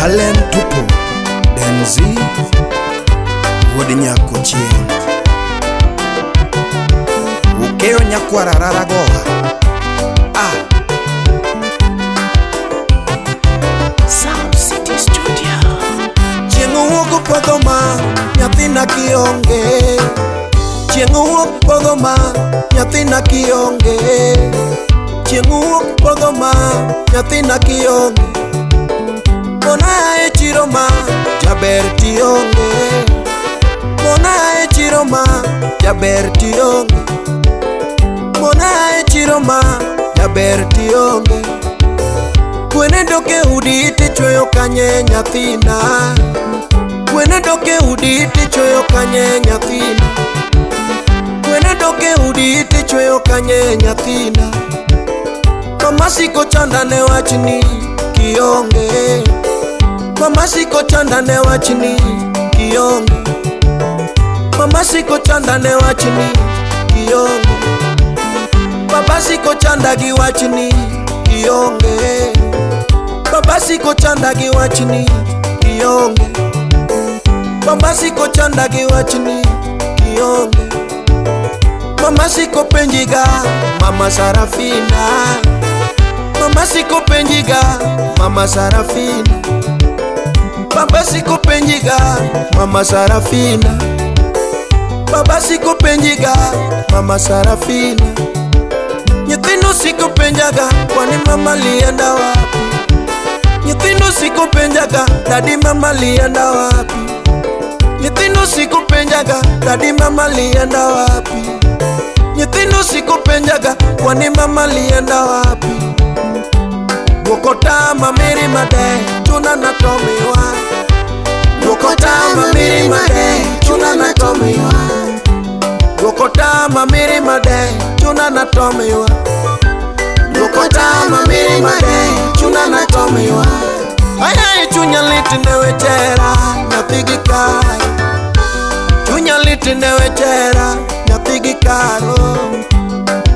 Allen Tupo Denzi Wodi nyako chien Ukeo nyakwara raragoha Sound City Studio. Chiengo wuok podho ma nyathina kionge Chiengo wuok podho ma nyathina kionge Chiengo wuok podho ma nyathina kionge Mona e chiro ma jaber tionge Mona e chiro ma jaber tionge Mona e chiro ma jaber tionge Kwene doke udi tichweyo kanye nyathina Kwene doke udi tichweyo kanye nyathina Kwene doke udi tichweyo kanye nyathina Mama siko chanda ne wachni kionge Mama siko chanda ne wachni kionge Mama siko chanda ne wachni kionge Baba siko chanda gi wachni kionge Baba siko chanda gi wachni kionge Baba siko chanda gi wachni kionge Mama siko penjiga Mama Sarafina Mama siko penjiga Mama Sarafina Baba siko penjiga Mama Sarafina Baba siko penjiga Mama Sarafina Nyithindo siko penjaga kwani mama lienda wapi Nyithindo siko penjaga dadi mama lienda wapi Nyithindo siko penjaga dadi mama lienda wapi Nyithindo siko penjaga kwani mama lienda wapi Bokota miri made tuna natomiwa Bokota miri made tuna natomiwa Bokota miri made tuna natomiwa Bokota miri made tuna natomiwa Aya chunya liti newechera nyapigi kai Chunya liti newechera nyapigi karo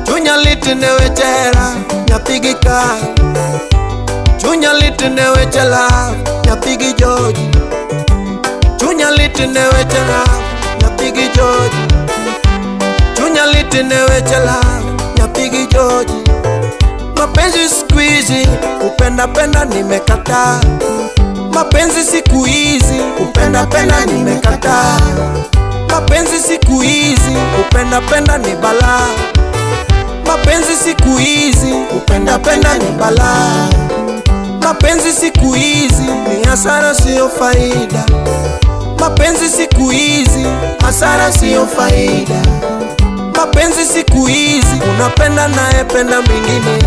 Chunya liti newechera nyapigi kai Chunya liti newechela nyapigi joji Chunya liti newechela nyapigi joji Chunya liti newechela nyapigi joji Mapenzi siku hizi kupenda penda nimekataa Mapenzi siku hizi kupenda penda nimekataa Mapenzi siku hizi kupenda penda ni balaa Mapenzi siku hizi kupenda penda ni balaa Mapenzi siku hizi ni hasara sio faida Mapenzi siku hizi hasara sio faida Mapenzi siku hizi unapenda naye penda mwingine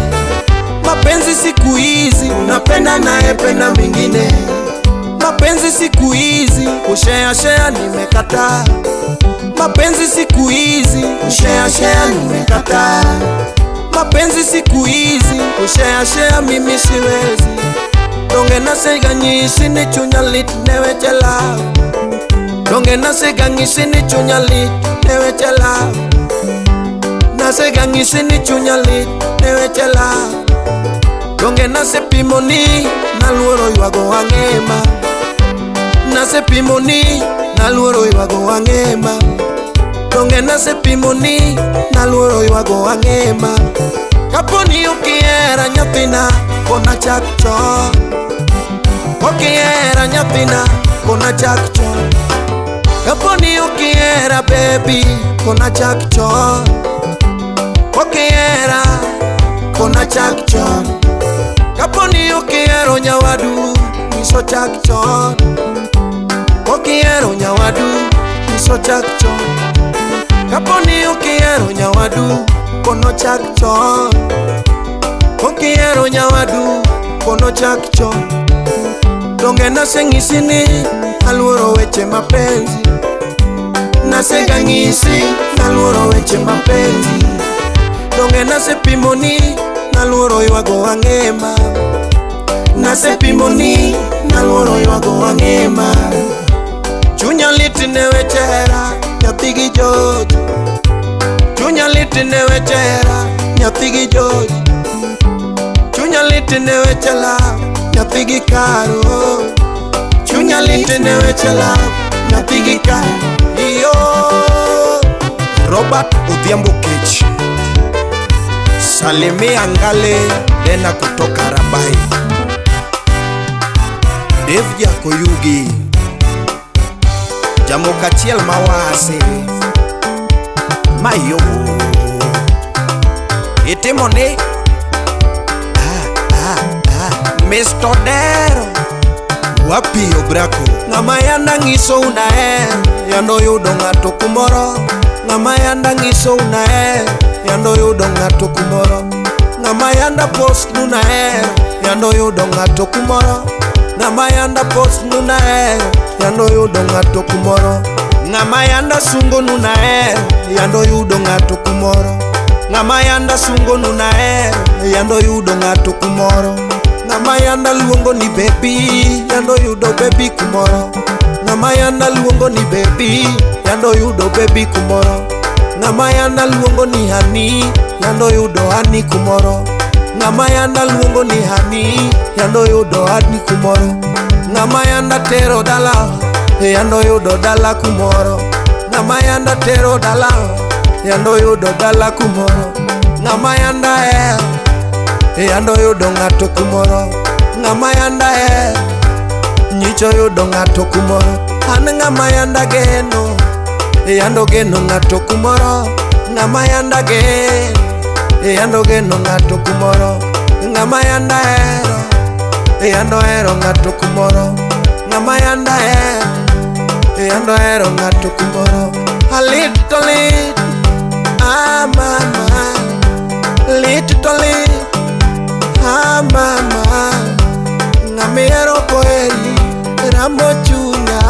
Mapenzi siku hizi unapenda naye penda mwingine Mapenzi siku hizi kushare nimekataa Mapenzi siku hizi kushare nimekataa Mapenzi siku hizi kushare mimi siwezi Donge naseganyisi ni chunya lit newechela Donge naseganyisi ni chunya lit newechela Naseganyisi ni chunya lit newechela Donge nasepimoni naluoro ywago wangema Nasepimoni naluoro ywago wangema Donge nasepimoni naluoro ywago wangema Kaponi ukiera nyathina kona chak chon Ukiera nyathina kona chak chon Kaponi ukiera baby kona chak chon Ukiera kona chak chon Kaponi ukiero nyawadu miso chak chon Ukiero nyawadu miso chak chon Kaponi ukiero nyawadu kono chak chon Ukiero nyawadu kono chak chon Donge nasengisi ni aluoro weche mapenzi Naseganyisi naluoro weche mapenzi Donge nasepimoni naluoro ywago wangema Nasepimoni naluoro ywago wangema Chunya liti newechera nyathigi joji Chunya liti newechera nyathigi joji Chunya liti newechela nyathigi karo Kenya litene weche law nyathi gi kae. Iyo Robert Odhiambo Kech, Salimia Ngale Dena kutoka Rabai, Dave Jakoyugi, Jamoka Chiel Mawase, Mayo Itimone Mr. Dero Wapi Obrako. Ng'ama yanda ng'iso unae yando yudo ng'ato kumoro. Ng'ama yanda ng'iso unae yando yudo ng'ato kumoro. Ng'ama yanda post nunae yando yudo ng'ato kumoro. Ng'ama yanda post nunae yando yudo ng'ato kumoro. Ng'ama yanda sungo nunae yando yudo ng'ato kumoro. Ng'ama yanda sungo nunae yando yudo ng'ato kumoro. Ng'ama yanda luongo ni baby yando yudo baby kumoro. Ng'ama yanda luongo ni baby yando yudo baby kumoro. Ng'ama yanda luongo ni honey yando yudo honey kumoro. Ng'ama yanda luongo ni honey yando yudo honey kumoro. Ng'ama yanda tero dala yando yudo dala kumoro. Ng'ama yanda tero dala yando yudo dala kumoro. Ng'ama yanda yando yudo ng'ato kumoro. Ng'ama yanda nyicho yudo ng'ato kumoro. An ng'ama yanda geno yando geno ng'ato kumoro. Ng'ama yanda geno yando geno ng'ato kumoro. Ng'ama yanda hero yando hero ng'ato kumoro. Ng'ama yanda yando hero ng'ato kumoro. A little mama, little mama, ng'amihero koheri ramo chunya.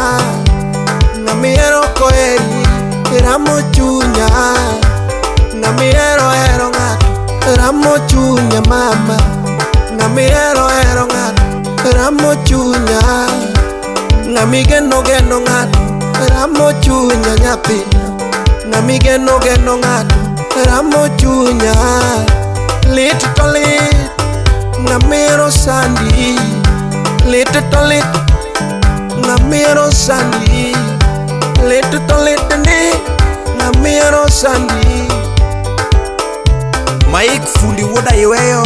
Ng'amihero koheri ramo chunya. Ng'amihero hero ng'ato ramo chunya mama. Ng'amihero hero ng'ato ramo chunya. Ng'amigeno geno ng'ato ramo chunya nyathina. Ng'amigeno geno ng'ato ramo chunya. Lit to lit ng'amihero sandi. Lit to lit ng'amihero sandi. Lit to lit ni ng'amihero sandi. Mike fundi woda iweyo